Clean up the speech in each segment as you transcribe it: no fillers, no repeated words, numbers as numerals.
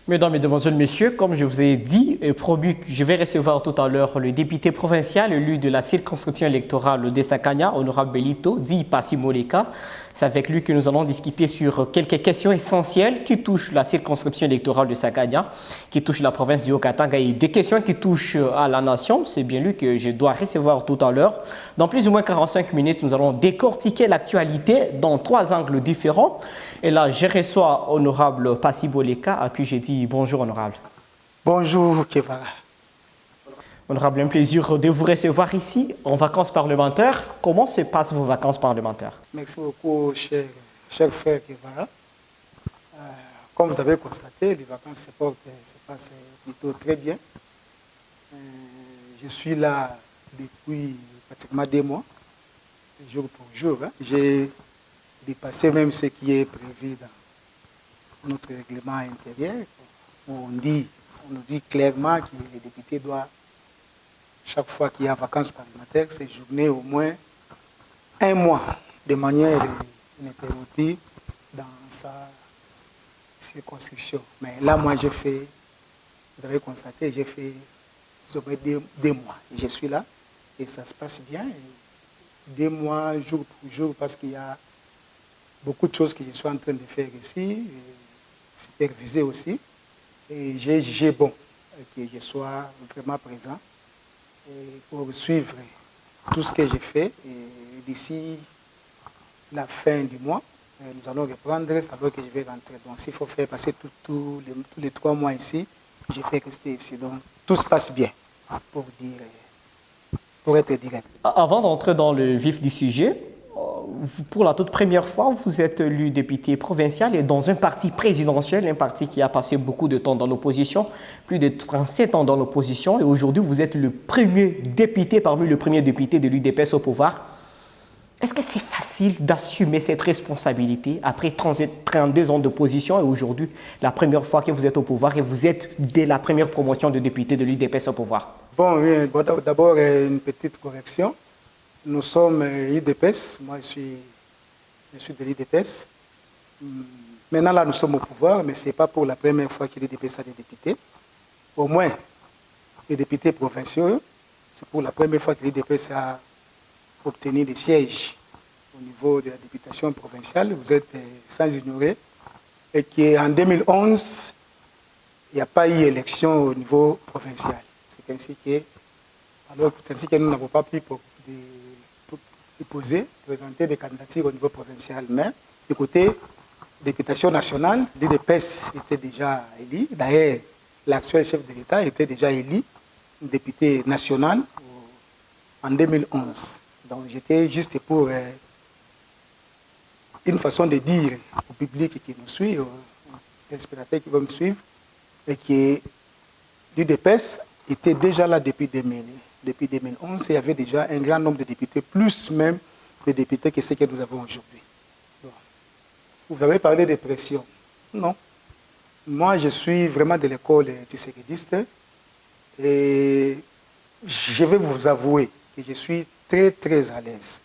Mesdames, Mesdemoiselles, Messieurs, comme je vous ai dit et promis, je vais recevoir tout à l'heure le député provincial élu de la circonscription électorale de Sakanya, honorable Belito, dit Passi Moleka. C'est avec lui que nous allons discuter sur quelques questions essentielles qui touchent la circonscription électorale de Sakanya, qui touchent la province du Haut-Katanga et des questions qui touchent à la nation. C'est bien lui que je dois recevoir tout à l'heure. Dans plus ou moins 45 minutes, nous allons décortiquer l'actualité dans 3 angles différents. Et là, je reçois honorable Passi Moleka, à qui j'ai dit bonjour, honorable. Bonjour, Kevara. Honorable, un plaisir de vous recevoir ici en vacances parlementaires. Comment se passent vos vacances parlementaires? Merci beaucoup, cher frère Kevara. Comme vous avez constaté, les vacances se passent plutôt très bien. Je suis là depuis pratiquement 2 mois, jour pour jour. J'ai dépassé même ce qui est prévu dans notre règlement intérieur, où on nous dit clairement que les députés doivent, chaque fois qu'il y a vacances parlementaires, séjourner au moins 1 mois de manière ininterrompue dans sa circonscription. Mais là, moi, j'ai fait, vous avez constaté, j'ai fait plus ou moins 2 mois. Et je suis là et ça se passe bien. Et 2 mois, jour pour jour, parce qu'il y a beaucoup de choses que je suis en train de faire ici, superviser aussi. Et j'ai jugé bon que je sois vraiment présent pour suivre tout ce que j'ai fait. Et d'ici la fin du mois, nous allons reprendre, c'est alors que je vais rentrer. Donc s'il faut faire passer tous les 3 mois ici, je fais rester ici. Donc tout se passe bien, pour être direct. Avant d'entrer dans le vif du sujet, pour la toute première fois, vous êtes élu député provincial et dans un parti présidentiel, un parti qui a passé beaucoup de temps dans l'opposition, plus de 37 ans dans l'opposition, et aujourd'hui vous êtes le premier député parmi les premiers députés de l'UDPS au pouvoir. Est-ce que c'est facile d'assumer cette responsabilité après 32 ans d'opposition et aujourd'hui, la première fois que vous êtes au pouvoir et vous êtes dès la première promotion de député de l'UDPS au pouvoir? Bon, d'abord une petite correction. Nous sommes l'UDPS, moi je suis de l'UDPS. Maintenant là nous sommes au pouvoir, mais ce n'est pas pour la première fois que l'UDPS a des députés. Au moins, les députés provinciaux, c'est pour la première fois que l'UDPS a obtenu des sièges au niveau de la députation provinciale. Vous êtes sans ignorer. Et qu'en 2011, il n'y a pas eu élection au niveau provincial. C'est ainsi que nous n'avons pas pu présenter des candidatures au niveau provincial. Mais du côté députation nationale, l'UDPS était déjà élu. D'ailleurs, l'actuel chef de l'État était déjà élu député national en 2011. Donc j'étais juste pour une façon de dire au public qui nous suit, aux téléspectateurs qui vont me suivre, et que l'UDPS était déjà là depuis 2000. Depuis 2011, il y avait déjà un grand nombre de députés, plus même de députés que ceux que nous avons aujourd'hui. Vous avez parlé de pression. Non. Moi, je suis vraiment de l'école tissérédiste et je vais vous avouer que je suis très, très à l'aise.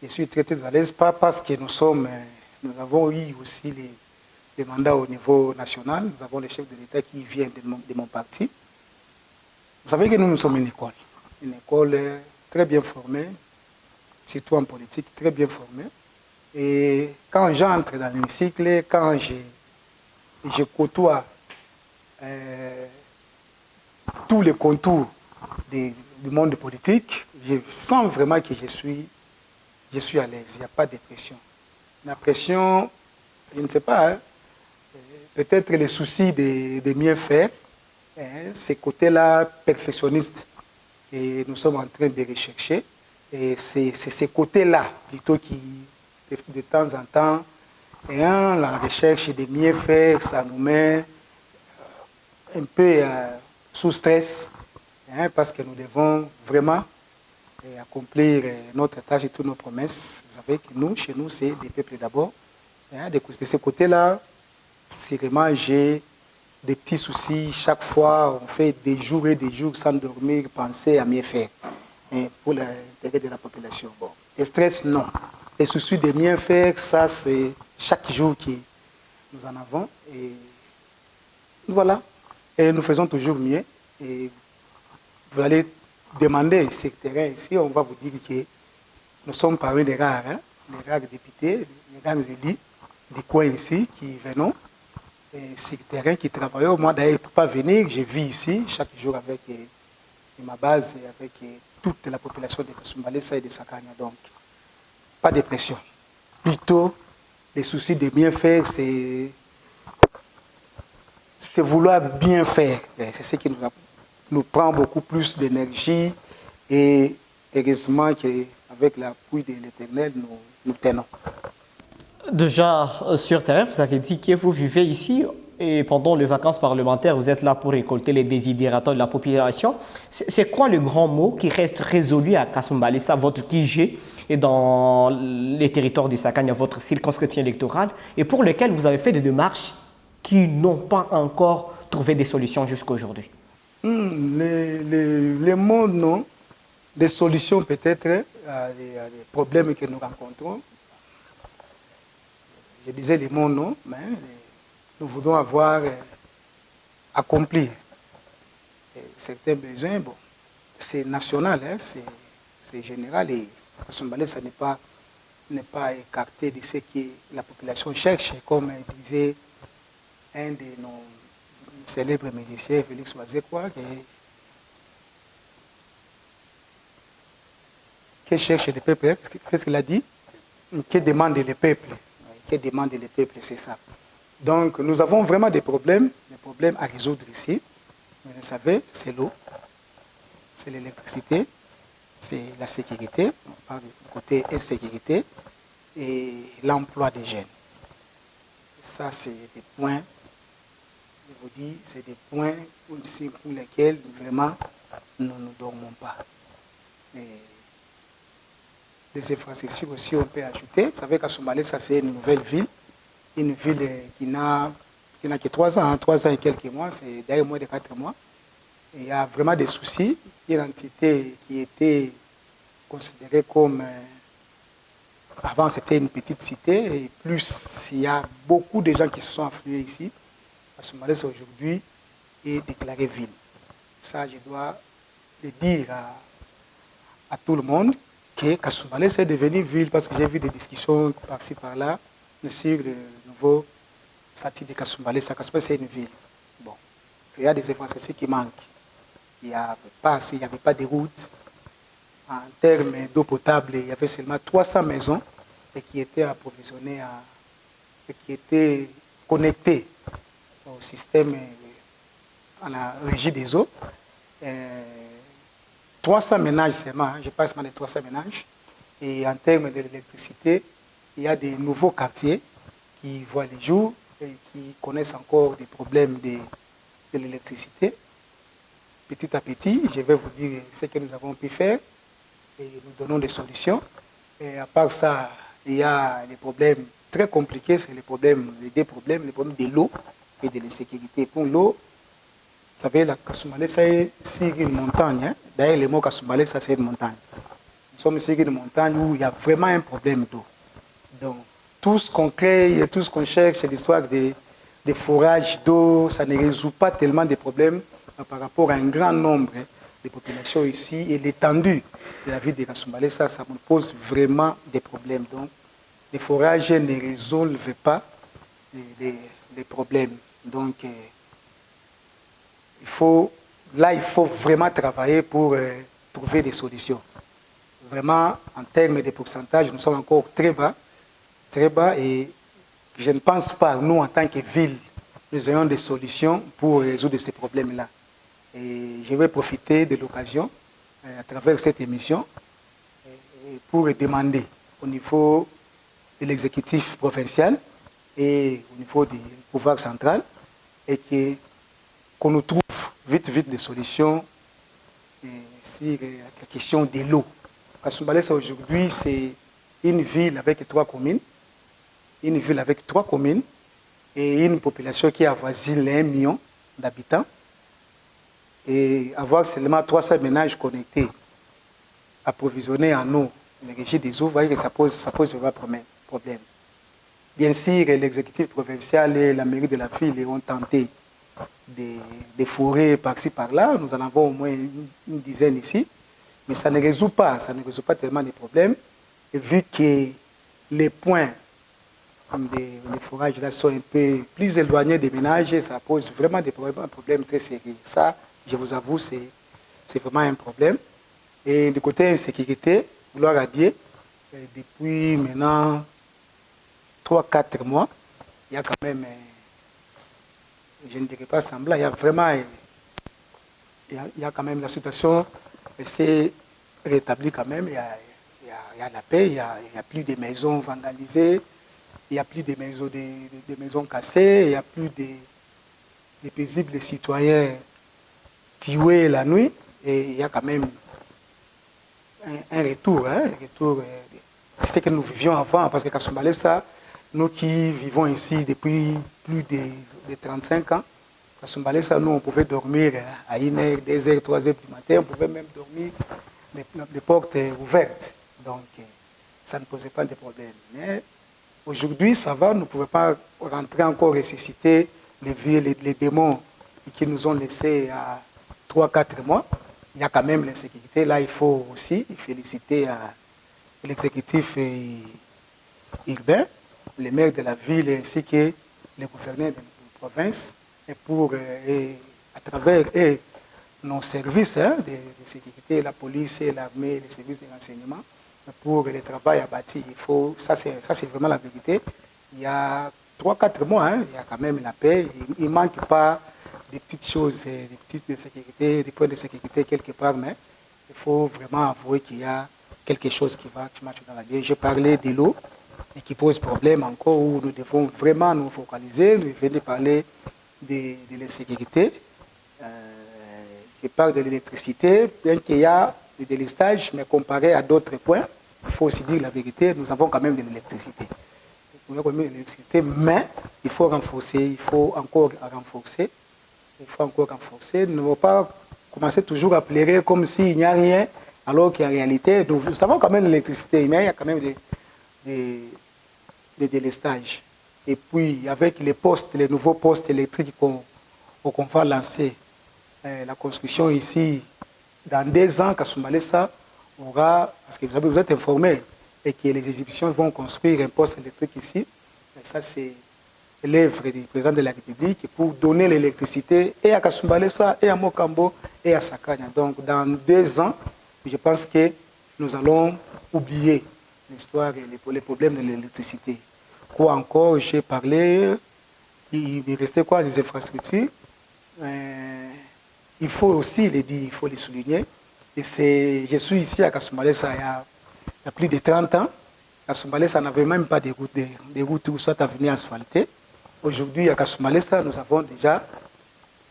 Je suis très, très à l'aise, pas parce que nous avons eu aussi les mandats au niveau national. Nous avons le chef de l'État qui vient de mon parti. Vous savez que nous sommes une école très bien formée, surtout en politique, très bien formée. Et quand j'entre dans l'hémicycle, quand je côtoie tous les contours du monde politique, je sens vraiment que je suis à l'aise. Il n'y a pas de pression. La pression, je ne sais pas, hein, peut-être les soucis de mieux faire, hein, ces côtés-là perfectionnistes et nous sommes en train de rechercher. Et c'est ces côtés-là plutôt qui, de temps en temps, hein, la recherche de mieux faire, ça nous met un peu sous stress, hein, parce que nous devons vraiment accomplir notre tâche et toutes nos promesses. Vous savez que nous, chez nous, c'est des peuples d'abord. Hein, de ce côté-là, c'est vraiment j'ai des petits soucis. Chaque fois, on fait des jours et des jours sans dormir, penser à mieux faire, hein, pour l'intérêt de la population. Bon. Le stress, non. Les soucis de mieux faire, ça, c'est chaque jour que nous en avons. Et Voilà. Et nous faisons toujours mieux. Et vous allez demander ce terrain ici, on va vous dire que nous sommes parmi les rares, hein, les rares députés, les rares élus du coin ici qui venons. Et ce terrain qui travaillent. Moi d'ailleurs, je ne peux pas venir, je vis ici chaque jour avec ma base et avec toute la population de Kasumbalesa et de Sakanya. Donc, pas de pression. Plutôt, les soucis de bien faire, c'est vouloir bien faire. C'est ce qui nous prend beaucoup plus d'énergie et heureusement qu'avec l'appui de l'Éternel, nous tenons. Déjà, sur terrain, vous avez dit que vous vivez ici et pendant les vacances parlementaires, vous êtes là pour récolter les désidérateurs de la population. C'est quoi le grand mot qui reste résolu à Kasumbalesa, votre QG, et dans les territoires du Sakanya, votre circonscription électorale, et pour lequel vous avez fait des démarches qui n'ont pas encore trouvé des solutions jusqu'à aujourd'hui? Les mots, non. Des solutions peut-être à des problèmes que nous rencontrons. Je disais les mots non, mais nous voulons avoir accompli certains besoins. Bon, c'est national, hein, c'est général et Kasumbalesa n'est pas écarté de ce que la population cherche. Comme disait un de nos célèbres musiciens, Félix Wazekwa, qui cherche le peuple. Qu'est-ce qu'il a dit? Que demande le peuple? Que demande le peuple, c'est ça. Donc, nous avons vraiment des problèmes à résoudre ici. Vous le savez, c'est l'eau, c'est l'électricité, c'est la sécurité, on parle du côté insécurité, et l'emploi des jeunes. Ça, c'est des points, je vous dis, c'est des points pour lesquels vraiment nous ne dormons pas. Et des infrastructures aussi, on peut ajouter. Vous savez qu'à Kasumbalesa, c'est une nouvelle ville qui n'a que 3 ans, hein, 3 ans et quelques mois, c'est d'ailleurs moins de 4 mois. Et il y a vraiment des soucis. Une entité qui était considérée comme... avant, c'était une petite cité, et plus il y a beaucoup de gens qui se sont afflués ici. Kasumbalesa aujourd'hui est déclarée ville. Ça, je dois le dire à tout le monde, que Kasumbalesa est devenue ville parce que j'ai vu des discussions par-ci par-là sur le nouveau statut de Kasumbalesa. Kasumbalesa est une ville. Bon, il y a des infrastructures qui manquent. Il n'y avait pas de routes. En termes d'eau potable, il y avait seulement 300 maisons et qui étaient approvisionnées, qui étaient connectées au système, à la régie des eaux. 300 ménages seulement, je passe mal de 300 ménages. Et en termes de l'électricité, il y a des nouveaux quartiers qui voient les jours et qui connaissent encore des problèmes de l'électricité. Petit à petit, je vais vous dire ce que nous avons pu faire et nous donnons des solutions. Et à part ça, il y a des problèmes très compliqués, c'est les problèmes de l'eau et de l'insécurité. Pour l'eau, vous savez, la Kasumbalesa est sur une montagne. Hein? D'ailleurs, le mot Kasumbalesa, c'est une montagne. Nous sommes sur une montagne où il y a vraiment un problème d'eau. Donc, tout ce qu'on crée, tout ce qu'on cherche, c'est l'histoire des forages d'eau. Ça ne résout pas tellement de problèmes par rapport à un grand nombre de populations ici. Et l'étendue de la ville de Kasumbalesa, ça me pose vraiment des problèmes. Donc, les forages ne résolvent pas les problèmes. Donc, il faut vraiment travailler pour trouver des solutions. Vraiment, en termes de pourcentage, nous sommes encore très bas, et je ne pense pas, nous, en tant que ville, nous ayons des solutions pour résoudre ces problèmes-là. Et je vais profiter de l'occasion, à travers cette émission, pour demander au niveau de l'exécutif provincial et au niveau du pouvoir central, et qu'on nous trouve vite des solutions sur la question de l'eau. Kasumbalesa aujourd'hui, c'est une ville avec 3 communes, et une population qui avoisine les 1 million d'habitants, et avoir seulement 300 ménages connectés, approvisionnés en eau, les régies des eaux, vous voyez que ça pose vraiment problème. Bien sûr, l'exécutif provincial et la mairie de la ville ont tenté des forêts par-ci par-là. Nous en avons au moins une dizaine ici. Mais ça ne résout pas tellement de problèmes. Et vu que les points des forages là sont un peu plus éloignés des ménages, ça pose vraiment des problèmes, un problème très sérieux. Ça, je vous avoue, c'est vraiment un problème. Et du côté insécurité, gloire à Dieu, depuis maintenant 3-4 mois, il y a quand même, je ne dirais pas semblant, il y a vraiment, il y a quand même la situation s'est rétablie quand même, il y a la paix, il n'y a plus de maisons vandalisées, il n'y a plus de maisons cassées, il n'y a plus de paisibles citoyens tués la nuit, et il y a quand même un retour, de ce que nous vivions avant, parce que Kasumbalesa, nous qui vivons ici depuis plus de 35 ans, Kasumbalesa, nous, on pouvait dormir à 1h, 2h, 3h du matin, on pouvait même dormir les portes ouvertes. Donc, ça ne posait pas de problème. Mais aujourd'hui, ça va, nous ne pouvons pas rentrer encore ressusciter les démons qui nous ont laissés à 3-4 mois. Il y a quand même l'insécurité. Là, il faut aussi féliciter l'exécutif urbain, les maires de la ville ainsi que les gouverneurs de la province, et pour, à travers nos services de sécurité, la police, l'armée, les services de renseignement, pour le travail abattu. Ça c'est vraiment la vérité. Il y a 3-4 mois, il y a quand même la paix. Il ne manque pas des petites choses, des petites de sécurité, des points de sécurité quelque part, mais il faut vraiment avouer qu'il y a quelque chose qui marche dans la vie. J'ai parlé de l'eau et qui pose problème encore, où nous devons vraiment nous focaliser. Nous venons de parler de l'insécurité. Je parle de l'électricité, bien qu'il y a des délestages, mais comparé à d'autres points, il faut aussi dire la vérité, nous avons quand même de l'électricité. Nous avons quand même de l'électricité, mais il faut renforcer, il faut encore renforcer. Il faut encore renforcer. Nous ne devons pas commencer toujours à pleurer comme s'il n'y a rien, alors qu'en réalité, nous savons quand même l'électricité, mais il y a quand même des délestages. Et puis, avec les nouveaux postes électriques qu'on va lancer, la construction ici, dans 2 ans, Kasumbalesa aura, parce que vous êtes informés, et que les Égyptiens vont construire un poste électrique ici. Et ça, c'est l'œuvre du président de la République pour donner l'électricité et à Kasumbalesa, et à Mokambo, et à Sakanya. Donc, dans 2 ans, je pense que nous allons oublier l'histoire et les problèmes de l'électricité. Quoi encore, j'ai parlé, il me restait quoi, les infrastructures. Il faut aussi les dire, il faut les souligner. Et je suis ici à Kasumbalesa il y a plus de 30 ans. Kasumbalesa n'avait même pas de routes où soit avenue asphaltée. Aujourd'hui, à Kasumbalesa, nous avons déjà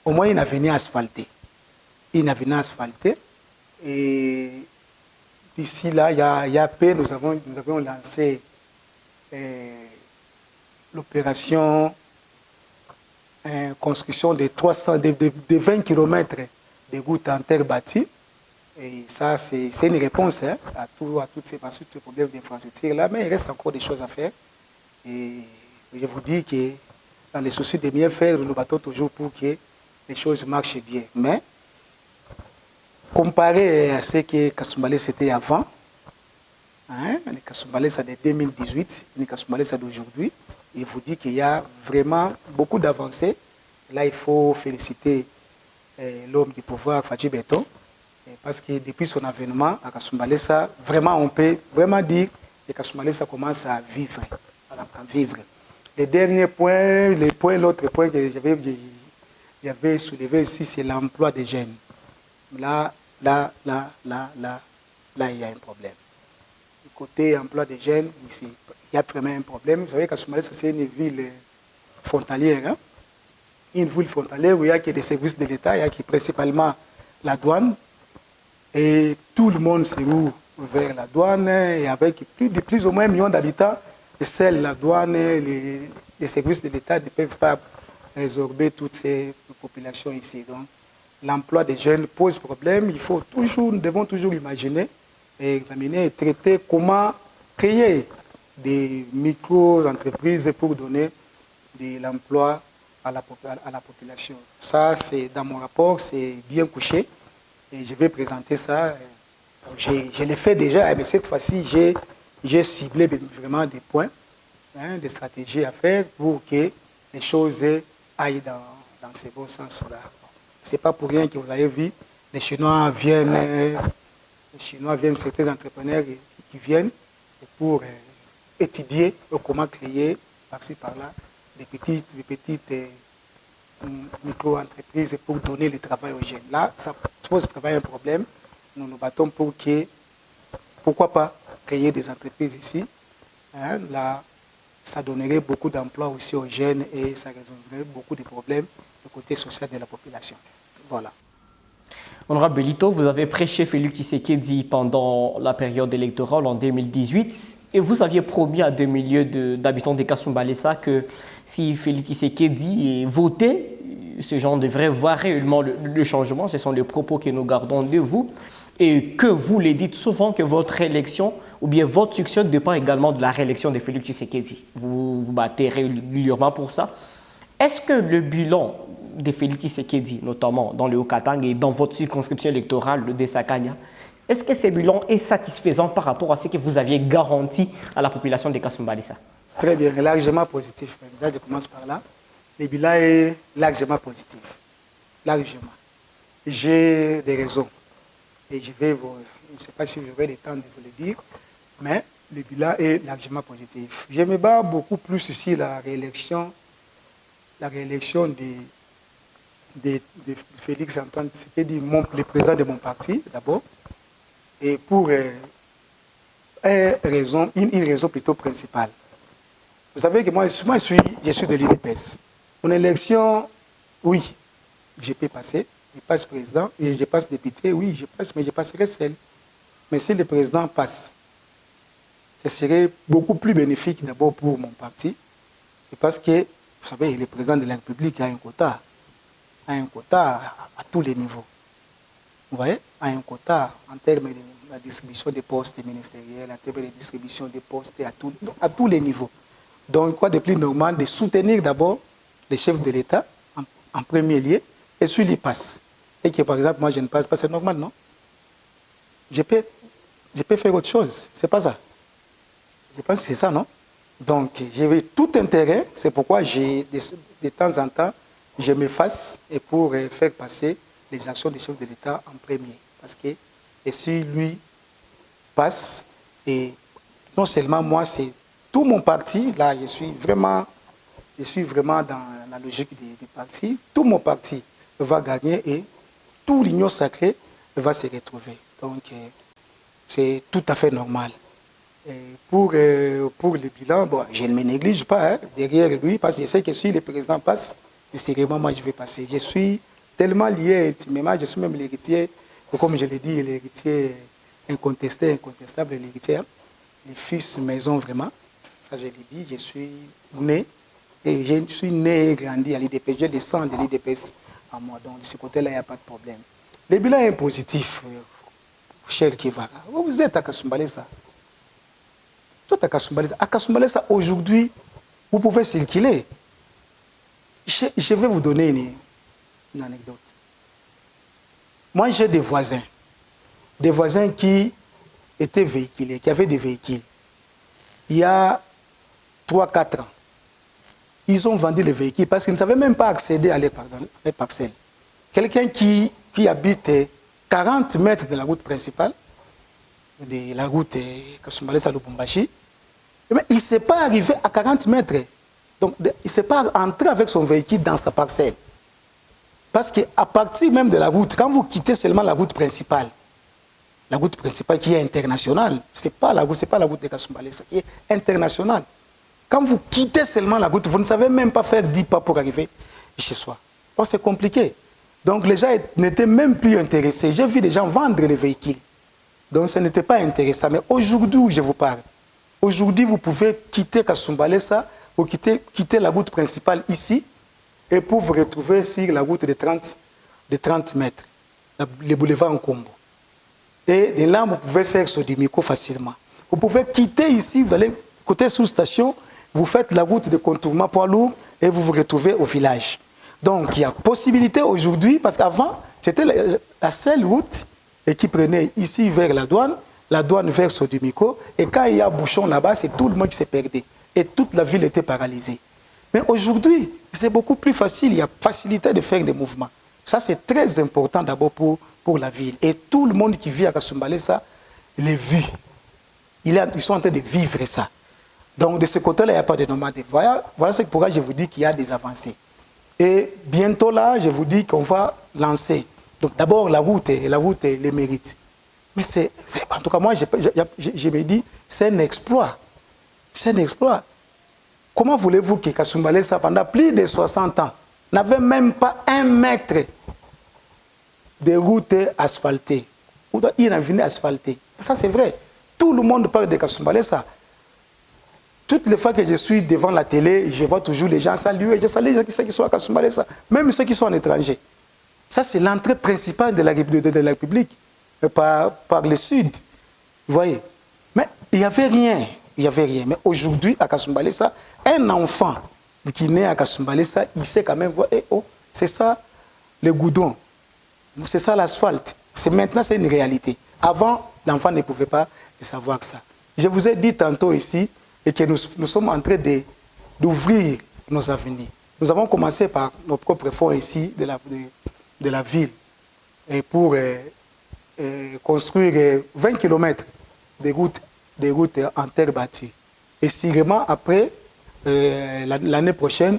au moins une avenue asphaltée. Une avenue asphaltée. Et d'ici là, il y a peu, nous avons lancé l'opération construction de 20 km de routes en terre battue. Et ça, c'est une réponse à tous ces problèmes d'infrastructure-là, mais il reste encore des choses à faire. Et je vous dis que dans les soucis de bien faire, nous nous battons toujours pour que les choses marchent bien. Mais comparé à ce que Kasumbalesa était avant, les Kasumbalesa de 2018, les Kasumbalesa d'aujourd'hui, il vous dit qu'il y a vraiment beaucoup d'avancées. Là, il faut féliciter l'homme du pouvoir, Fachi Beton, parce que depuis son avènement à Kasumbalesa, vraiment, on peut vraiment dire que Kasumbalesa commence à vivre. Le dernier point, l'autre point que j'avais soulevé ici, c'est l'emploi des jeunes. Là, il y a un problème. Du côté emploi des jeunes, ici, il y a vraiment un problème. Vous savez que Kasumbalesa, c'est une ville frontalière. Une ville frontalière où il y a que des services de l'État, il y a que principalement la douane. Et tout le monde se roule vers la douane. Et avec plus ou moins 1 million d'habitants, seule la douane, les services de l'État ne peuvent pas résorber toutes ces populations ici. Donc, l'emploi des jeunes pose problème. Nous devons toujours imaginer et examiner et traiter comment créer des micro-entreprises pour donner de l'emploi à la population. Ça, c'est dans mon rapport, c'est bien couché. Et je vais présenter ça. Je l'ai fait déjà, mais cette fois-ci, j'ai ciblé vraiment des points, des stratégies à faire pour que les choses aillent dans ce bon sens-là. Ce n'est pas pour rien que vous avez vu, les Chinois viennent, certains entrepreneurs qui viennent pour étudier comment créer, par-ci, par-là, des petites micro-entreprises pour donner le travail aux jeunes. Là, ça pose vraiment un problème. Nous nous battons pour que, pourquoi pas, créer des entreprises ici. Là, ça donnerait beaucoup d'emplois aussi aux jeunes et ça résoudrait beaucoup de problèmes du côté social de la population. Voilà. Honorable Belito, vous avez prêché Félix Tshisekedi pendant la période électorale en 2018 et vous aviez promis à 2 millions d'habitants de Kasumbalesa que si Félix Tshisekedi votait, ces gens devraient voir réellement le changement. Ce sont les propos que nous gardons de vous et que vous les dites souvent que votre élection ou bien votre succès dépend également de la réélection de Félix Tshisekedi. Vous vous battez régulièrement pour ça. Est-ce que le bilan de Félix Tshisekedi, notamment dans le Haut-Katanga et dans votre circonscription électorale, le Dessakanya, est-ce que ce bilan est satisfaisant par rapport à ce que vous aviez garanti à la population de Kasumbalesa? Très bien, largement positif. Déjà, je commence par là. Le bilan est largement positif. Largement. J'ai des raisons. Et je ne sais pas si j'aurai le temps de vous le dire, mais le bilan est largement positif. Je me bats beaucoup plus ici la réélection de Félix Antoine Tshisekedi, le président de mon parti, d'abord, et pour une raison plutôt principale. Vous savez que moi je suis de l'UDPS. Mon élection, oui, je peux passer, je passe président, et je passe député, oui, je passe, mais je passerai seul. Mais si le président passe, ce serait beaucoup plus bénéfique d'abord pour mon parti, parce que, vous savez, le président de la République a un quota à tous les niveaux. Vous voyez, a un quota en termes de la distribution des postes ministériels, en termes de distribution des postes à tous les niveaux. Donc, quoi de plus normal de soutenir d'abord les chefs de l'État en premier lieu, et celui-là passe. Et que, par exemple, moi, je ne passe pas, c'est normal, non? Je peux faire autre chose, c'est pas ça. Je pense que c'est ça, non? Donc, j'ai tout intérêt, c'est pourquoi de temps en temps, je m'efface et pour faire passer les actions des chefs de l'État en premier. Parce que et si lui passe, et non seulement moi, c'est tout mon parti, là je suis vraiment dans la logique du parti, tout mon parti va gagner et tout l'union sacrée va se retrouver. Donc, c'est tout à fait normal. Et pour le bilan, bon, je ne me néglige pas derrière lui, parce que je sais que si le président passe, sérieusement, moi je vais passer. Je suis tellement lié intimement, je suis même l'héritier, comme je l'ai dit, l'héritier incontestable, l'héritier, les fils maison vraiment. Ça je l'ai dit, je suis né, et je suis né et grandi à l'IDPS, je descends de l'IDPS à moi, donc de ce côté-là, il n'y a pas de problème. Le bilan est positif, cher Kivara. Vous êtes à Kasumbalesa. À Kasumbalesa, aujourd'hui, vous pouvez circuler. Je vais vous donner une anecdote. Moi, j'ai des voisins qui étaient véhiculés, qui avaient des véhicules. Il y a 3-4 ans, ils ont vendu les véhicules parce qu'ils ne savaient même pas accéder à les parcelles. Quelqu'un qui habite 40 mètres de la route principale, de la route Kasumbalesa-Lubumbashi, il ne s'est pas arrivé à 40 mètres. Donc, il ne s'est pas entré avec son véhicule dans sa parcelle. Parce qu'à partir même de la route, quand vous quittez seulement la route principale qui est internationale, ce n'est pas la route de Kasumbalesa, qui est internationale. Quand vous quittez seulement la route, vous ne savez même pas faire 10 pas pour arriver chez soi. Bon, c'est compliqué. Donc, les gens n'étaient même plus intéressés. J'ai vu des gens vendre les véhicules. Donc, ce n'était pas intéressant. Mais aujourd'hui, où je vous parle, aujourd'hui, vous pouvez quitter Kasumbalesa ou quitter la route principale ici et pour vous retrouver sur la route de 30 mètres, le boulevard Nkombo. Et de là, vous pouvez faire Sodimiko facilement. Vous pouvez quitter ici, vous allez côté sous-station, vous faites la route de contournement poids lourd et vous vous retrouvez au village. Donc, il y a possibilité aujourd'hui, parce qu'avant, c'était la seule route et qui prenait ici vers la douane vers Sodimico, et quand il y a bouchon là-bas, c'est tout le monde qui s'est perdu. Et toute la ville était paralysée. Mais aujourd'hui, c'est beaucoup plus facile, il y a facilité de faire des mouvements. Ça, c'est très important d'abord pour la ville. Et tout le monde qui vit à Kasumbalesa les vit. Ils sont en train de vivre ça. Donc, de ce côté-là, il n'y a pas de nomades. Voilà ce pourquoi je vous dis qu'il y a des avancées. Et bientôt là, je vous dis qu'on va lancer. Donc, d'abord, la route les mérite. Mais en tout cas, moi, je me dis, c'est un exploit. C'est un exploit. Comment voulez-vous que Kasumbalesa, pendant plus de 60 ans, n'avait même pas 1 mètre de route asphaltée? Il en venait asphaltée. Ça, c'est vrai. Tout le monde parle de Kasumbalesa. Toutes les fois que je suis devant la télé, je vois toujours les gens saluer. Je salue ceux qui sont à Kasumbalesa, même ceux qui sont en étranger. Ça, c'est l'entrée principale de la République, par le sud. Vous voyez? Mais il n'y avait rien. Il n'y avait rien. Mais aujourd'hui, à Kasumbalesa, un enfant qui naît à Kasumbalesa, il sait quand même, oh, c'est ça le goudron. C'est ça l'asphalte. Maintenant, c'est une réalité. Avant, l'enfant ne pouvait pas savoir ça. Je vous ai dit tantôt ici et que nous sommes en train d'ouvrir nos avenirs. Nous avons commencé par nos propres fonds ici de la ville et pour construire 20 km de routes en terre battue. Et sûrement après, l'année prochaine,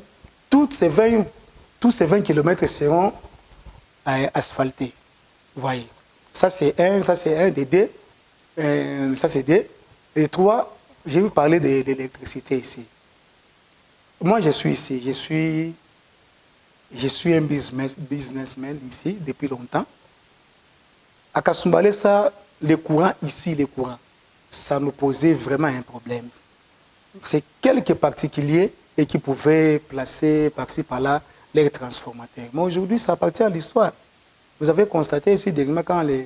tous ces 20 km seront asphaltés. Vous voyez. Ça c'est un des deux. Ça c'est deux. Et trois, je vais vous parler de l'électricité ici. Moi je suis ici, je suis un businessman ici depuis longtemps. À Kasumbalesa, le courant ici, ça nous posait vraiment un problème. C'est quelques particuliers et qui pouvaient placer par-ci par-là les transformateurs. Mais aujourd'hui, ça appartient à l'histoire. Vous avez constaté ici, dernièrement, quand le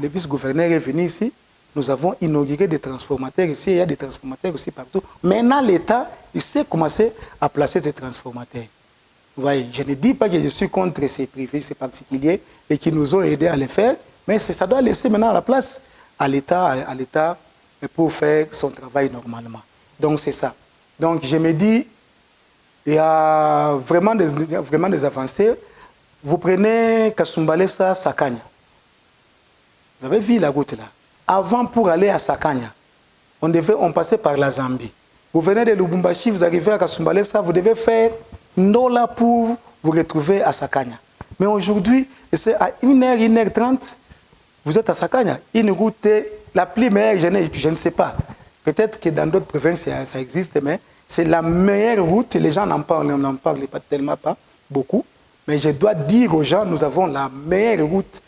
vice-gouverneur est venu ici, nous avons inauguré des transformateurs ici, il y a des transformateurs aussi partout. Maintenant, l'État, il sait commencer à placer des transformateurs. Vous voyez, je ne dis pas que je suis contre ces privés, ces particuliers, et qui nous ont aidés à le faire, mais ça doit laisser maintenant la place à l'État pour faire son travail normalement. Donc, c'est ça. Donc, je me dis, il y a vraiment des avancées. Vous prenez Kasumbalesa, Sakanya. Vous avez vu la route là. Avant, pour aller à Sakanya, on passait par la Zambie. Vous venez de Lubumbashi, vous arrivez à Kasumbalesa, vous devez faire Ndola pour vous retrouver à Sakanya. Mais aujourd'hui, c'est à 1h, 1h30, vous êtes à Sakanya. Une route, la plus meilleure, je ne sais pas. Peut-être que dans d'autres provinces, ça existe, mais c'est la meilleure route. Les gens n'en parlent pas tellement, pas beaucoup. Mais je dois dire aux gens, nous avons la meilleure route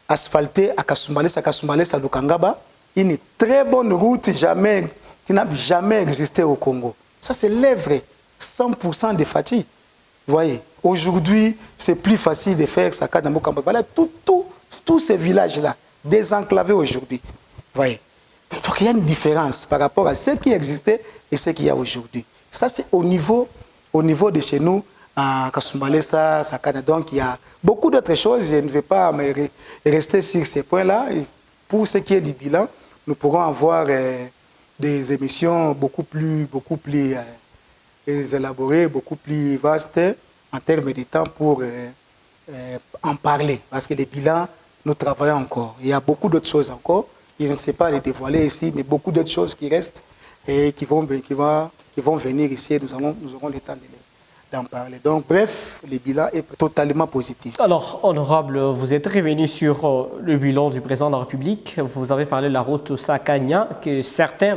asphaltée à Kasumbalesa, Lukangaba. Une très bonne route qui n'a jamais existé au Congo. Ça, c'est vrai. 100% de fatigue. Vous voyez, aujourd'hui, c'est plus facile de faire ça qu'à Mokamba. Voilà, tous ces villages-là, désenclavés aujourd'hui. Vous voyez. Donc, il y a une différence par rapport à ce qui existait et ce qu'il y a aujourd'hui. Ça, c'est au niveau de chez nous, à Kasumbalesa, Sakana. Donc, il y a beaucoup d'autres choses. Je ne vais pas rester sur ces points-là. Pour ce qui est du bilan, nous pourrons avoir des émissions beaucoup plus élaborées, beaucoup plus vastes en termes de temps pour en parler. Parce que les bilans, nous travaillons encore. Il y a beaucoup d'autres choses encore. Je ne sais pas les dévoiler ici, mais beaucoup d'autres choses qui restent et qui vont venir ici et nous aurons le temps d'en parler. Donc, bref, le bilan est totalement positif. Alors, honorable, vous êtes revenu sur le bilan du président de la République. Vous avez parlé de la route Sakanya, que certains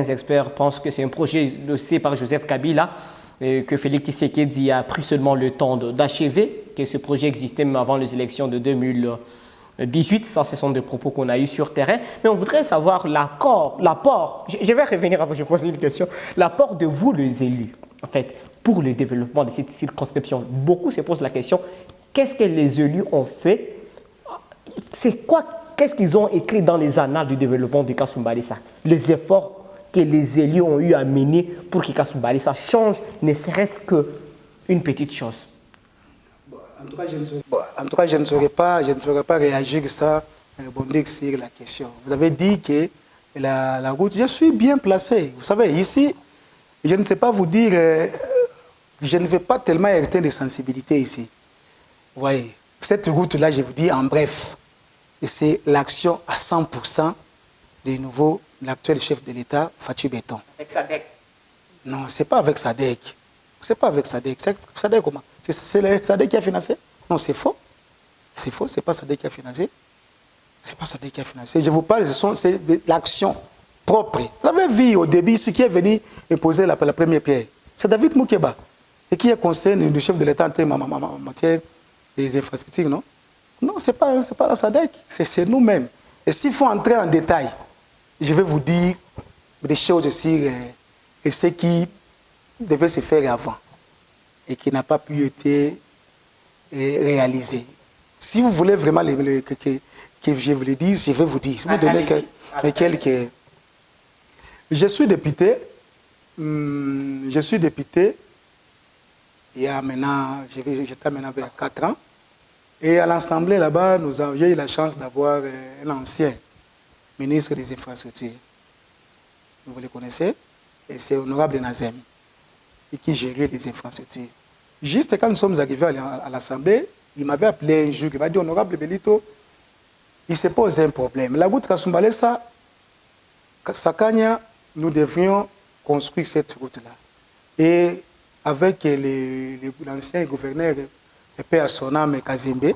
experts pensent que c'est un projet lancé par Joseph Kabila, que Félix Tshisekedi a pris seulement le temps d'achever, que ce projet existait même avant les élections de 2018. Ça, ce sont des propos qu'on a eus sur terrain. Mais on voudrait savoir l'apport, je vais revenir à vous, je pose une question, l'apport de vous, les élus, en fait, pour le développement de cette circonscription. Beaucoup se posent la question, qu'est-ce que les élus ont fait? Qu'est-ce qu'ils ont écrit dans les annales du développement du Kasumbalesa? Les efforts que les élus ont eu à mener pour que Kasumbalé ça change, ne serait-ce qu'une petite chose? En tout cas, je ne saurais pas réagir sans rebondir sur la question. Vous avez dit que la route, je suis bien placé. Vous savez, ici, je ne sais pas vous dire, je ne vais pas tellement hériter de sensibilité ici. Vous voyez, cette route-là, je vous dis en bref, c'est l'action à 100% de nouveau l'actuel chef de l'État, Fatou Béton. Avec SADC? Non, ce n'est pas avec SADC. Ce n'est pas avec SADC. SADC comment? C'est le SADC qui a financé? Non, c'est faux. C'est faux, ce n'est pas SADC qui a financé. Ce n'est pas SADC qui a financé. Je vous parle, c'est de l'action propre. Vous avez vu au début ce qui est venu imposer la première pierre. C'est David Moukeba, et qui est conseiller du chef de l'État en matière des infrastructures, non? Non, ce n'est pas la SADC, c'est nous-mêmes. Et s'il faut entrer en détail, je vais vous dire des choses sur ce qui devait se faire avant et qui n'a pas pu être réalisé. Si vous voulez vraiment que je vous le dise, je vais vous dire. Si vous donnez quelques... Je suis député. Il y a maintenant, j'étais maintenant vers 4 ans. Et à l'Assemblée, là-bas, j'ai eu la chance d'avoir un ancien ministre des Infrastructures. Vous le connaissez? Et c'est Honorable Nazem, qui gérait les infrastructures. Juste quand nous sommes arrivés à l'Assemblée, il m'avait appelé un jour, il m'a dit, Honorable Belito, il se pose un problème. La route Kasumbalé, Sakanya, nous devrions construire cette route-là. Et avec l'ancien gouverneur, P. Sonam Kazembe,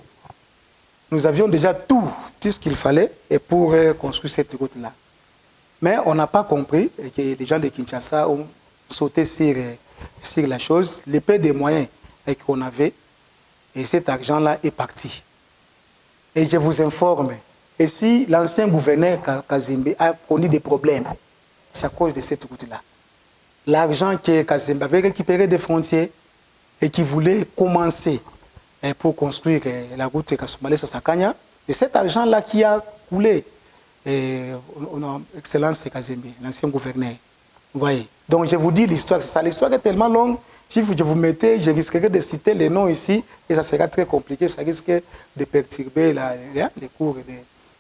nous avions déjà tout ce qu'il fallait pour construire cette route-là. Mais on n'a pas compris que les gens de Kinshasa ont sauté sur la chose. Le peu de moyens qu'on avait, et cet argent-là est parti. Et je vous informe, et si l'ancien gouverneur Kazembe a connu des problèmes, c'est à cause de cette route-là. L'argent que Kazembe avait récupéré des frontières et qui voulait commencer pour construire la route Kasumbalé-Sakanya, et cet argent-là qui a coulé, Excellence Kazembe, l'ancien gouverneur. Vous voyez. Donc je vous dis l'histoire, c'est ça. L'histoire est tellement longue, si je vous mettais, je risquerais de citer les noms ici, et ça sera très compliqué, ça risque de perturber les cours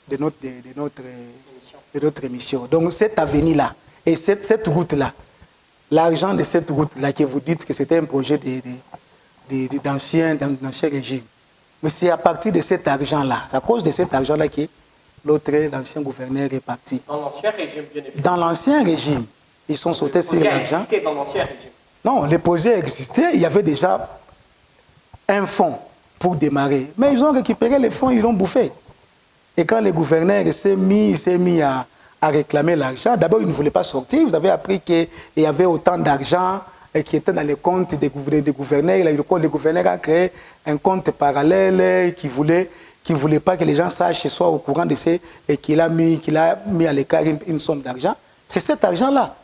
de notre émission. Donc cet avenir-là, et cette route-là, l'argent de cette route-là, que vous dites que c'était un projet d'ancien régime. Mais c'est à partir de cet argent-là, c'est à cause de cet argent-là que l'ancien gouverneur est parti. Dans l'ancien régime, bien évidemment. Dans l'ancien régime, ils sont sautés sur l'argent. Dans l'ancien régime. Non, les projets existaient, il y avait déjà un fonds pour démarrer. Mais ils ont récupéré les fonds, ils l'ont bouffé. Et quand le gouverneur s'est mis à réclamer l'argent, d'abord il ne voulait pas sortir. Vous avez appris qu'il y avait autant d'argent qui était dans les comptes des gouverneurs. Le gouverneur a créé un compte parallèle qui voulait pas que les gens sachent, soient au courant de ce et qu'il a mis à l'écart une somme d'argent. C'est cet argent-là.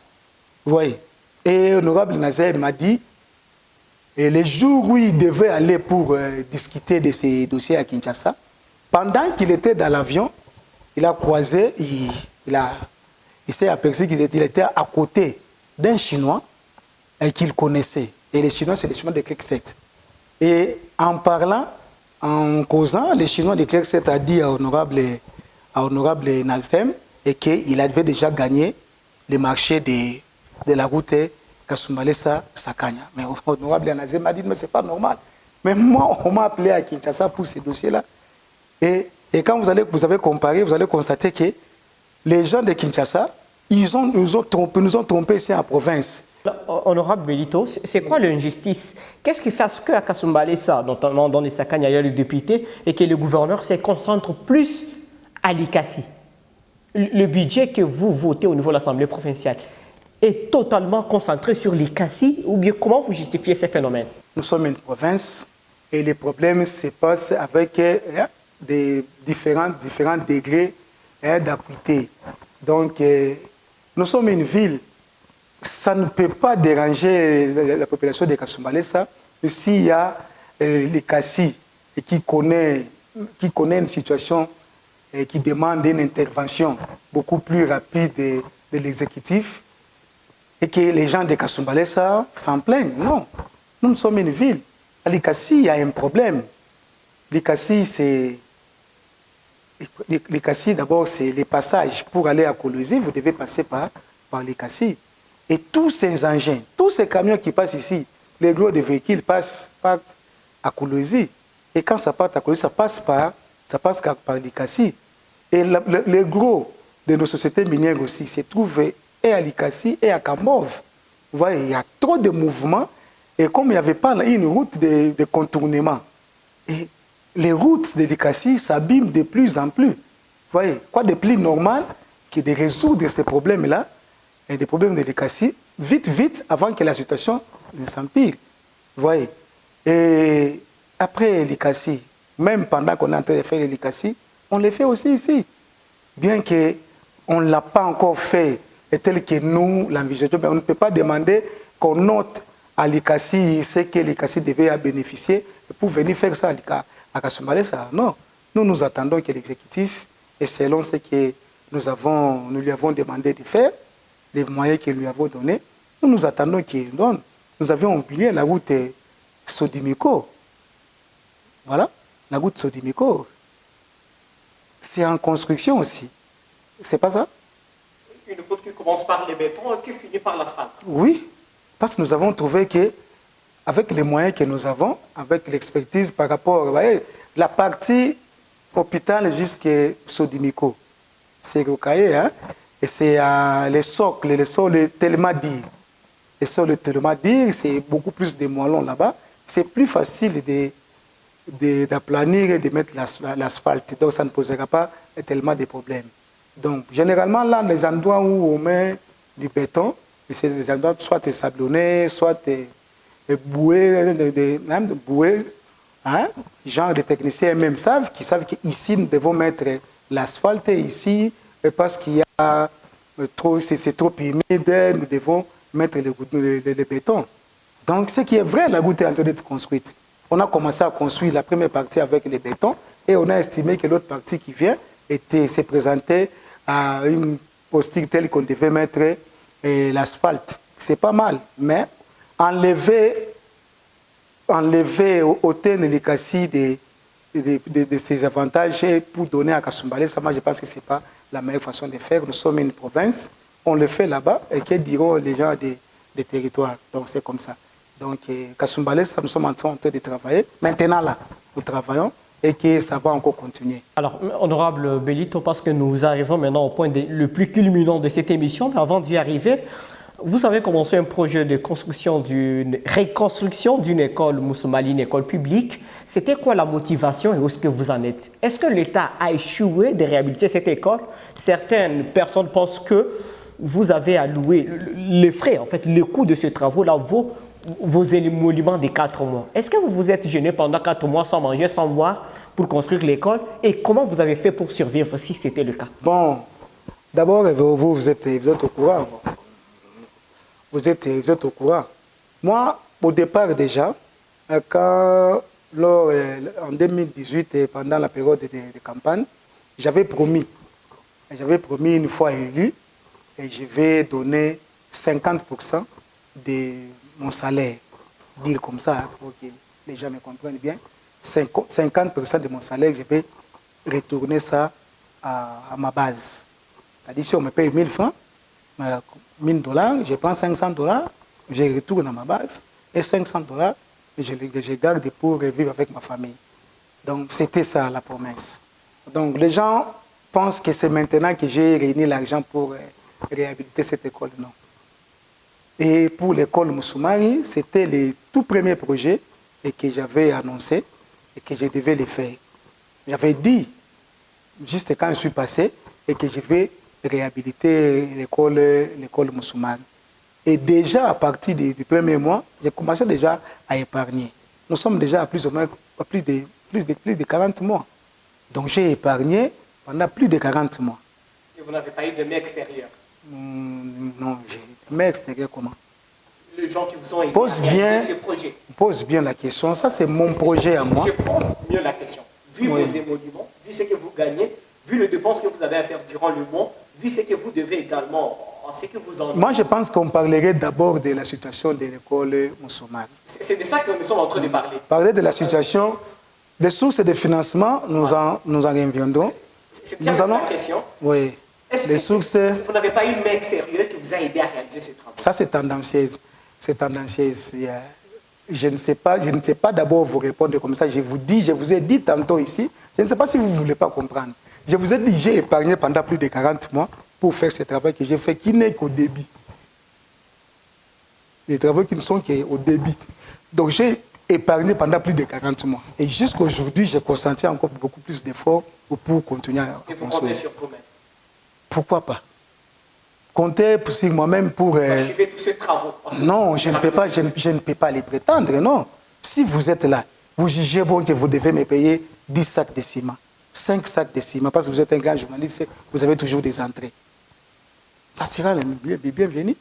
Vous voyez. Et Honorable Nazer m'a dit, et les jours où il devait aller pour discuter de ces dossiers à Kinshasa, pendant qu'il était dans l'avion, il a croisé, il s'est aperçu qu'il était à côté d'un Chinois qu'il connaissait. Et les Chinois, c'est les Chinois de Clerc 7. Et en parlant, en causant, les Chinois de Clerc 7 a dit à Honorable Nazem et qu'il avait déjà gagné le marché de la route Kasumbalé-Sakanya. Mais Honorable Nazem m'a dit, mais ce n'est pas normal. Mais moi, on m'a appelé à Kinshasa pour ces dossiers-là. Et quand vous avez comparé, vous allez constater que les gens de Kinshasa, nous ont trompés ici en province. Honorable Belito, c'est quoi l'injustice? Qu'est-ce qui fait à ce qu'à Kasumbalé, notamment dans les Sakanya, il y a le député, et que le gouverneur se concentre plus à l'Ikassi? Le budget que vous votez au niveau de l'Assemblée provinciale est totalement concentré sur l'Ikassi, ou bien comment vous justifiez ces phénomènes? Nous sommes une province et les problèmes se passent avec des différents degrés d'acuité. Donc, nous sommes une ville. Ça ne peut pas déranger la population de Kasumbalé, ça, s'il y a l'Ikassi qui connaît une situation qui demande une intervention beaucoup plus rapide de l'exécutif. et que les gens de Kasumbalesa s'en plaignent. Non, nous sommes une ville. À Likasi, il y a un problème. Likasi, c'est... Likasi, d'abord, c'est les passages. Pour aller à Kolosi, vous devez passer par Likasi. Et tous ces engins, tous ces camions qui passent ici, les gros de véhicules partent à Kolosi. Et quand ça part à Kolosi, ça passe par Likasi. Et les gros de nos sociétés minières aussi se trouvent et à Likasi et à Kambov. Vous voyez, il y a trop de mouvements. Et comme il n'y avait pas une route de contournement, et les routes de Likasi s'abîment de plus en plus. Vous voyez, quoi de plus normal que de résoudre ces problèmes-là, et des problèmes de Likasi, vite, avant que la situation ne s'empire. Vous voyez. Et après Likasi, même pendant qu'on est en train de faire Likasi, on le fait aussi ici. Bien qu'on ne l'a pas encore fait tel que nous l'envisageons, mais on ne peut pas demander qu'on note à Likasi ce que Likasi devait bénéficier pour venir faire ça à Kasumbalesa. Non, nous attendons que l'exécutif, et selon ce que nous lui avons demandé de faire, les moyens que nous lui avons donnés, nous attendons qu'il donne. Nous avions oublié la route Sodimiko. Voilà, la route Sodimiko. C'est en construction aussi. C'est pas ça? Une route qui commence par les bétons et qui finit par l'asphalte. Oui, parce que nous avons trouvé que, avec les moyens que nous avons, avec l'expertise par rapport, vous voyez, la partie hôpital jusqu'à Sodimiko, c'est Rocaille, hein? Et c'est les socles, les sols tellement dire. Les sols tellement dire, c'est beaucoup plus de moellons là-bas. C'est plus facile d'aplanir et de mettre l'asphalte. Donc ça ne posera pas tellement de problèmes. Donc généralement, là, les endroits où on met du béton, c'est des endroits soit sablonnés, soit boués, boués, hein? Genre de techniciens même savent qu'ici, nous devons mettre l'asphalte ici, parce qu'il y a trop, c'est trop humide, nous devons mettre le béton. Donc, ce qui est vrai, la route est en train d'être construite. On a commencé à construire la première partie avec le béton et on a estimé que l'autre partie qui vient s'est présentée à une posture telle qu'on devait mettre l'asphalte. C'est pas mal, mais enlever au thème de Likasi de ses avantages pour donner à Kasumbalesa, moi je pense que ce n'est pas la meilleure façon de faire. Nous sommes une province, on le fait là-bas et que diront les gens des territoires. Donc c'est comme ça. Donc Kasumbalesa, nous sommes en train de travailler. Maintenant là, nous travaillons et que ça va encore continuer. Alors, honorable Bellito, parce que nous arrivons maintenant au point le plus culminant de cette émission, mais avant d'y arriver, vous avez commencé un projet de reconstruction d'une école Moussoumali, une école publique. C'était quoi la motivation et où est-ce que vous en êtes? Est-ce que l'État a échoué de réhabiliter cette école? Certaines personnes pensent que vous avez alloué les frais, en fait, le coût de ces travaux-là, vos émoluments des 4 mois. Est-ce que vous vous êtes gêné pendant 4 mois sans manger, sans boire pour construire l'école? Et comment vous avez fait pour survivre si c'était le cas? Bon, d'abord, vous êtes au courant. Vous êtes au courant. Moi, au départ déjà, en 2018, pendant la période de campagne, j'avais promis une fois élu, et je vais donner 50% de mon salaire, dire comme ça, pour que les gens me comprennent bien. 50% de mon salaire, je vais retourner ça à ma base. C'est-à-dire, si on me paye 1000 francs, $1000, je prends $500, je retourne à ma base, et $500, je garde pour vivre avec ma famille. Donc, c'était ça la promesse. Donc, les gens pensent que c'est maintenant que j'ai réuni l'argent pour réhabiliter cette école. Non. Et pour l'école Moussoumari, c'était le tout premier projet et que j'avais annoncé et que je devais le faire. J'avais dit, juste quand je suis passé, et que je vais réhabiliter l'école Moussoumari. Et déjà, à partir du premier mois, j'ai commencé déjà à épargner. Nous sommes déjà à plus de 40 mois. Donc j'ai épargné pendant plus de 40 mois. Et vous n'avez pas eu de main extérieure? Non, j'ai des mains extérieures comment? Les gens qui vous ont aidé à réaliser ce projet. Pose bien la question. Ça, c'est mon projet à moi. Je pose mieux la question. Vu vos émoluments, vu ce que vous gagnez, vu les dépenses que vous avez à faire durant le mois, vu ce que vous devez également pensez que vous en... Moi, je pense qu'on parlerait d'abord de la situation de l'école Moussoumari. C'est de ça que nous sommes en train de parler. Parler de la situation, des sources de financement, nous en reviendrons. C'est la question. Oui. Est-ce les que sources, vous n'avez pas une main sérieuse qui vous a aidé à réaliser ce travail? Ça, c'est tendancieuse. C'est tendancieuse. Je ne sais pas d'abord vous répondre comme ça. Je vous ai dit tantôt ici, je ne sais pas si vous ne voulez pas comprendre. Je vous ai dit, j'ai épargné pendant plus de 40 mois pour faire ce travail que j'ai fait, qui n'est qu'au début. Les travaux qui ne sont qu'au début. Donc, j'ai épargné pendant plus de 40 mois. Et jusqu'à aujourd'hui, j'ai consenti encore beaucoup plus d'efforts pour continuer à construire. Et vous comptez sur vous-même? Pourquoi pas? Compter sur moi-même pour... achever tous ces travaux. Non, je ne peux pas les prétendre, non. Si vous êtes là, vous jugez bon que vous devez me payer 10 sacs de ciment, 5 sacs de ciment, parce que vous êtes un grand journaliste, vous avez toujours des entrées. Ça sera le bienvenu.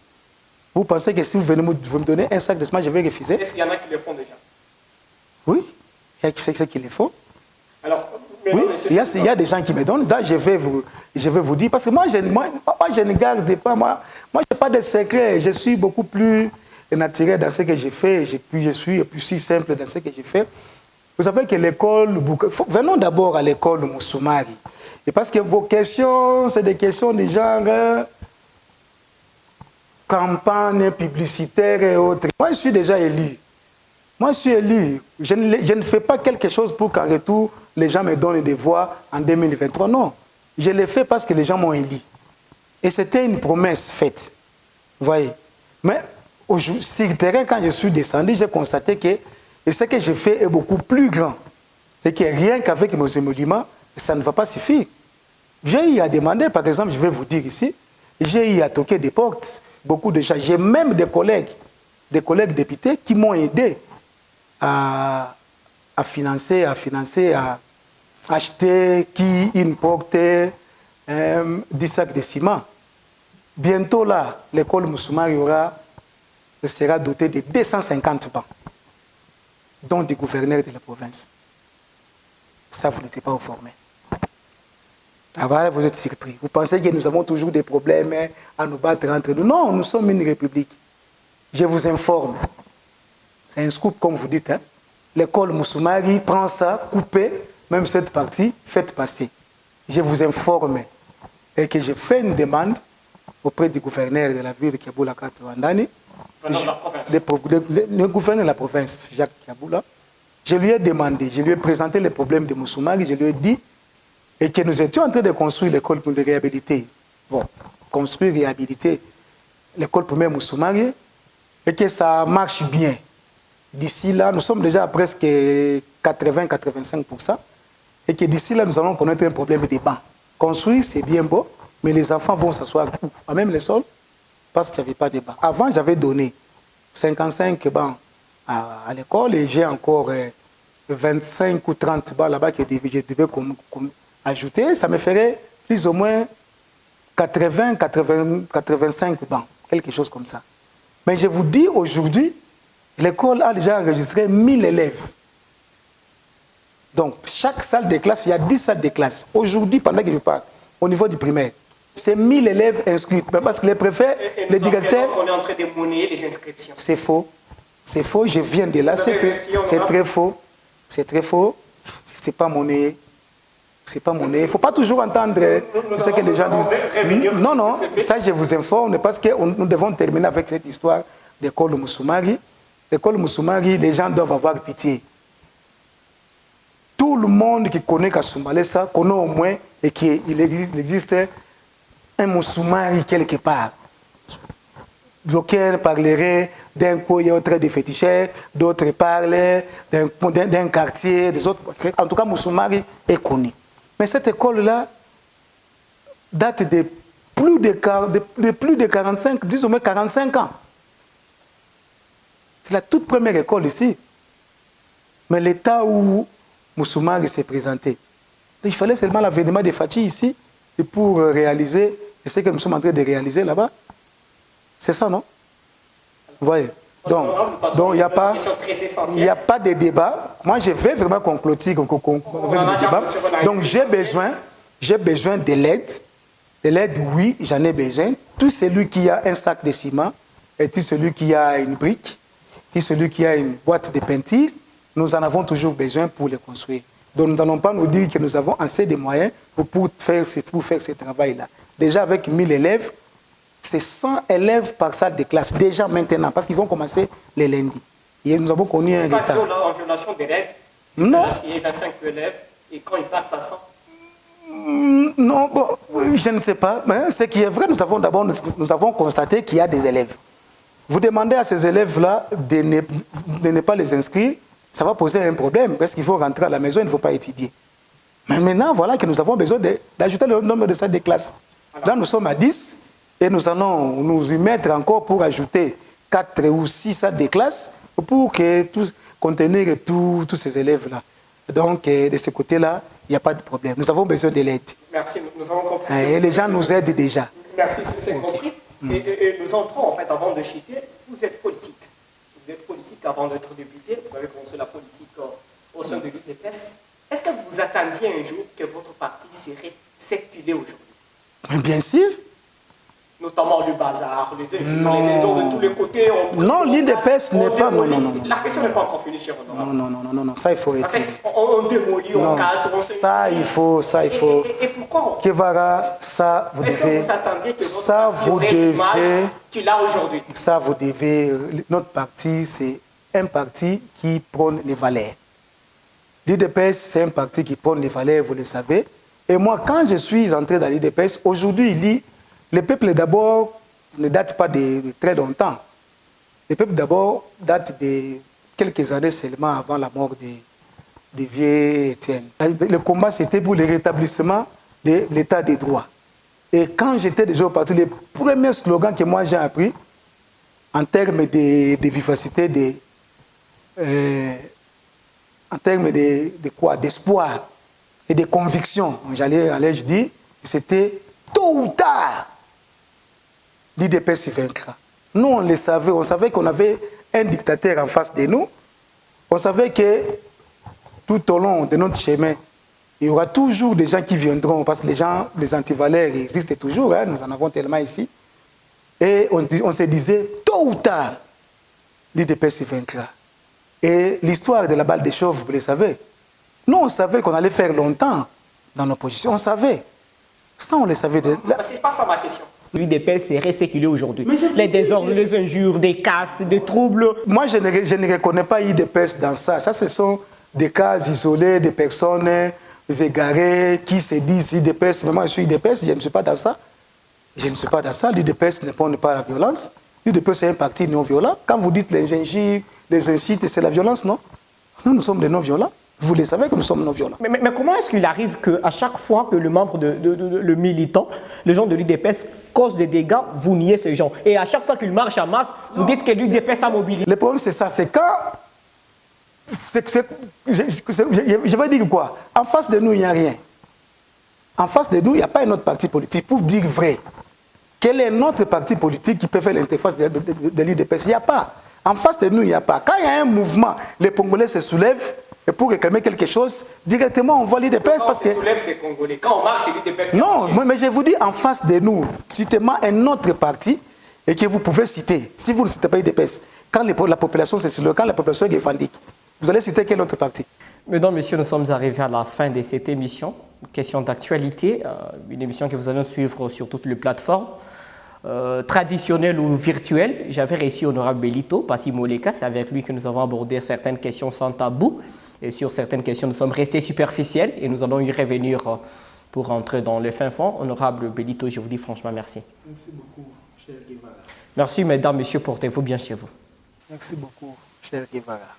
Vous pensez que si vous venez me donner un sac de ciment, je vais refuser? Est-ce qu'il y en a qui le font déjà? Oui, il y a ceux qui le font. Alors, oui, il y a des gens qui me donnent. Là, je vais vous dire, parce que moi, je ne garde pas, moi je n'ai pas de secret. Je suis beaucoup plus naturel dans ce que je fais, je suis plus simple dans ce que je fais. Vous savez que l'école, venons d'abord à l'école Moussoumari. Et parce que vos questions, c'est des questions de genre campagne publicitaire et autres. Moi, je suis déjà élu. Moi, je suis élu. Je ne fais pas quelque chose pour qu'en retour, les gens me donnent des voix en 2023. Non. Je l'ai fait parce que les gens m'ont élu. Et c'était une promesse faite. Vous voyez. Mais sur le terrain, quand je suis descendu, j'ai constaté que ce que j'ai fait est beaucoup plus grand. Et que rien qu'avec mes émoluments, ça ne va pas suffire. J'ai eu à demander, par exemple, je vais vous dire ici, j'ai eu à toquer des portes. Beaucoup de gens. J'ai même des collègues députés qui m'ont aidé à financer, à acheter une porte, 10 sacs de ciment. Bientôt là, l'école Moussoumari sera dotée de 250 bancs, dont des gouverneurs de la province. Ça, vous n'étiez pas informé. Alors, vous êtes surpris. Vous pensez que nous avons toujours des problèmes à nous battre entre nous. Non, nous sommes une république. Je vous informe. C'est un scoop, comme vous dites. Hein? L'école Moussoumari prend ça, coupé, même cette partie, faites passer. Je vous informe. Et que je fais une demande auprès du gouverneur de la ville de Kiaboula Katouandani. Le gouverneur de la province, Jacques Kiaboula. Je lui ai demandé, je lui ai présenté les problèmes de Moussoumari, je lui ai dit et que nous étions en train de construire l'école pour de réhabiliter. Bon, construire, réhabiliter l'école primaire Moussoumari et que ça marche bien. D'ici là, nous sommes déjà à presque 80-85%. Et que d'ici là, nous allons connaître un problème des bancs. Construire, c'est bien beau, mais les enfants vont s'asseoir où? À même les sols, parce qu'il n'y avait pas de bancs. Avant, j'avais donné 55 bancs à l'école et j'ai encore 25 ou 30 bancs là-bas que je devais ajouter. Ça me ferait plus ou moins 85 bancs, quelque chose comme ça. Mais je vous dis aujourd'hui, l'école a déjà enregistré 1000 élèves. Donc, chaque salle de classe, il y a 10 salles de classe. Aujourd'hui, pendant que je parle, au niveau du primaire, c'est 1000 élèves inscrits. Parce que les préfets, les directeurs... On est en train de monnayer les inscriptions. C'est faux. C'est faux, je viens de là. C'est très faux. C'est très faux. C'est pas monnaie. C'est pas monnaie. Il ne faut pas toujours entendre ce que les gens disent. Non, non, ça je vous informe parce que nous devons terminer avec cette histoire d'école Moussoumari. L'école Moussoumari, les gens doivent avoir pitié. Tout le monde qui connaît Kasumbalesa connaît au moins et qu'il existe un Moussoumari quelque part. D'aucuns parleraient d'un coin autre des féticheurs, d'autres parlent d'un quartier, des autres. En tout cas, Moussoumari est connu. Mais cette école-là date de plus de 45, disons même 45 ans. C'est la toute première école ici. Mais l'état où Moussoumari s'est présenté, il fallait seulement l'avènement de Fatih ici et pour réaliser ce que nous sommes en train de réaliser là-bas. C'est ça, non? Vous voyez? Donc il n'y a pas de débat. Moi, je vais vraiment conclure avec le débat. Donc, j'ai besoin de l'aide. De l'aide, oui, j'en ai besoin. tout celui qui a un sac de ciment, et tout celui qui a une brique, tout celui qui a une boîte de peinture, nous en avons toujours besoin pour les construire. Donc nous n'allons pas nous dire que nous avons assez de moyens pour faire ce travail-là. Déjà avec 1000 élèves, c'est 100 élèves par salle de classe, déjà maintenant, parce qu'ils vont commencer les lundis. Et nous avons connu un retard. En violation des règles, non. Lorsqu'il y a 25 élèves et quand ils partent à 100. Non, bon, je ne sais pas. Mais ce qui est vrai, nous avons constaté qu'il y a des élèves. Vous demandez à ces élèves-là de ne pas les inscrire, ça va poser un problème, parce qu'il faut rentrer à la maison, il ne faut pas étudier. Mais maintenant, voilà que nous avons besoin d'ajouter le nombre de salles de classe. Là, nous sommes à 10, et nous allons nous y mettre encore pour ajouter 4 ou 6 salles de classe, pour contenir tous ces élèves-là. Donc, de ce côté-là, il n'y a pas de problème. Nous avons besoin de l'aide. Merci, nous avons compris. Et les gens nous aident déjà. Merci, c'est compris. Et nous entrons, en fait, avant de chuter, vous êtes politique. Vous êtes politique avant d'être député. Vous avez commencé la politique au sein de l'UDPS. Est-ce que vous attendiez un jour que votre parti serait séculé aujourd'hui? Bien sûr. Notamment le bazar, les gens de tous les côtés. Non, l'UDPS n'est pas... Non. La question n'est pas encore finie, cher honorable. Non, ça il faut retirer. On démolit, on casse, on... Ça il faut... Et pourquoi? Kevara, ça vous devez... Est-ce que vous attendiez que votre parti aurait l'image qu'il a aujourd'hui? Ça vous devez... Notre parti, c'est un parti qui prône les valeurs. L'UDPS, c'est un parti qui prône les valeurs, vous le savez. Et moi, quand je suis entré dans l'UDPS, aujourd'hui, le peuple d'abord ne date pas de très longtemps. Le peuple d'abord date de quelques années seulement avant la mort de vieux Étienne. Le combat, c'était pour le rétablissement de l'état des droits. Et quand j'étais déjà au parti, le premier slogan que moi j'ai appris, en termes de vivacité, en termes de quoi? D'espoir et de conviction, je dis, c'était tôt ou tard, l'UDPS vaincra. Nous, on le savait. On savait qu'on avait un dictateur en face de nous. On savait que tout au long de notre chemin, il y aura toujours des gens qui viendront, parce que les antivaleurs existent toujours, hein, nous en avons tellement ici. Et on se disait, tôt ou tard, l'UDPS vaincra. Et l'histoire de la balle de chauve, vous le savez. Nous, on savait qu'on allait faire longtemps dans l'opposition. On savait. Ça, on le savait. C'est pas ça ma question. L'UDPS serait séculé aujourd'hui. Les désordres, les injures, des casses, des troubles. Moi, je ne reconnais pas l'UDPS dans ça. Ça, ce sont des cas isolés, des personnes égarées qui se disent l'UDPS. Mais moi, je suis l'UDPS, je ne suis pas dans ça. Je ne suis pas dans ça. L'UDPS ne prône pas la violence. L'UDPS, c'est un parti non violent. Quand vous dites les injures, les incites, c'est la violence, non? Nous sommes des non-violents. Vous le savez que nous sommes non-violents. Mais comment est-ce qu'il arrive qu'à chaque fois que le membre, le militant, les gens de l'UDPS causent des dégâts, vous niez ces gens? Et à chaque fois qu'ils marchent en masse, vous dites que l'UDPS a mobilisé. Le problème, c'est ça. C'est quand... Je vais dire quoi? En face de nous, il n'y a rien. En face de nous, il n'y a pas un autre parti politique. Pour dire vrai, quel est notre parti politique qui peut faire l'interface de l'UDPS? Il n'y a pas. En face de nous, il n'y a pas. Quand il y a un mouvement, les Congolais se soulèvent, et pour réclamer quelque chose, directement on voit l'UDPS parce que... Quand on se soulève, c'est Congolais. Quand on marche, c'est l'UDPS. Non, mais je vous dis, en face de nous, citez-moi un autre parti et que vous pouvez citer. Si vous ne citez pas l'UDPS, quand la population se soulève, quand la population est revendique, vous allez citer quel autre parti? Mesdames, Messieurs, nous sommes arrivés à la fin de cette émission. Question d'actualité, une émission que vous allez suivre sur toutes les plateformes. Traditionnel ou virtuel, j'avais reçu Honorable Belito, Passy Moleka, c'est avec lui que nous avons abordé certaines questions sans tabou. Et sur certaines questions, nous sommes restés superficiels et nous allons y revenir pour rentrer dans le fin fond. Honorable Belito, je vous dis franchement merci. Merci beaucoup, cher Guevara. Merci, mesdames, messieurs, portez-vous bien chez vous. Merci beaucoup, cher Guevara.